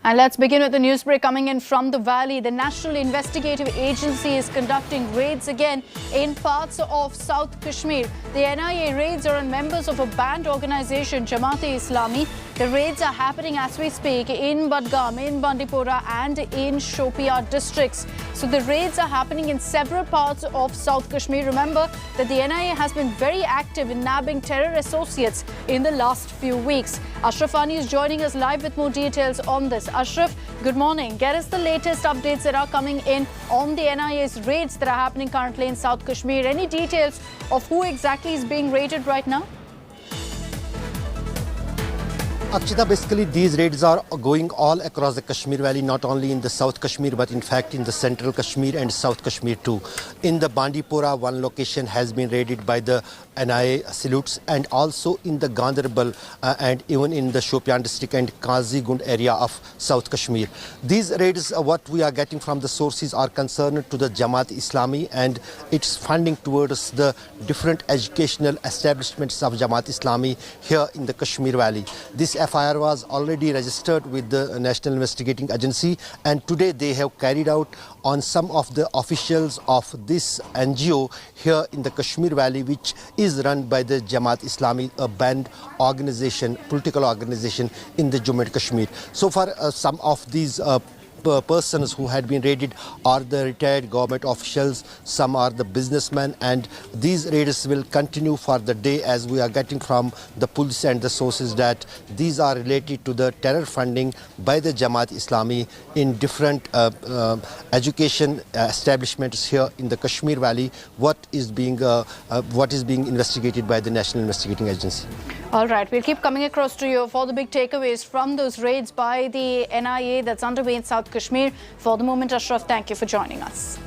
And let's begin with the news break coming in from the valley. The National Investigative Agency is conducting raids again in parts of South Kashmir. The NIA raids are on members of a banned organization, Jamaat-e-Islami. The raids are happening as we speak in Budgam, in Bandipora and in Shopian districts. So the raids are happening in several parts of South Kashmir. Remember that the NIA has been very active in nabbing terror associates in the last few weeks. Ashraf Ani is joining us live with more details on this. Ashraf, good morning. Get us the latest updates that are coming in on the NIA's raids that are happening currently in South Kashmir. Any details of who exactly is being raided right now? Akshita, basically these raids are going all across the Kashmir Valley, not only in the South Kashmir, but in fact in the Central Kashmir and South Kashmir too. In the Bandipora, one location has been raided by the NIA salutes, and also in the Ganderbal and even in the Shopian district and Kazigund area of South Kashmir. These raids, what we are getting from the sources, are concerned to the Jamaat-e-Islami and its funding towards the different educational establishments of Jamaat-e-Islami here in the Kashmir Valley. This FIR was already registered with the National Investigating Agency, and today they have carried out on some of the officials of this NGO here in the Kashmir Valley, which is run by the Jamaat-Islami, a banned organization, political organization in the Jammu and Kashmir. So far, some of these persons who had been raided are the retired government officials, some are the businessmen, and these raids will continue for the day, as we are getting from the police and the sources that these are related to the terror funding by the Jamaat-Islami in different education establishments here in the Kashmir Valley, what is being investigated by the National Investigating Agency. All right, we'll keep coming across to you for the big takeaways from those raids by the NIA that's underway in South Kashmir. For the moment, Ashraf, thank you for joining us.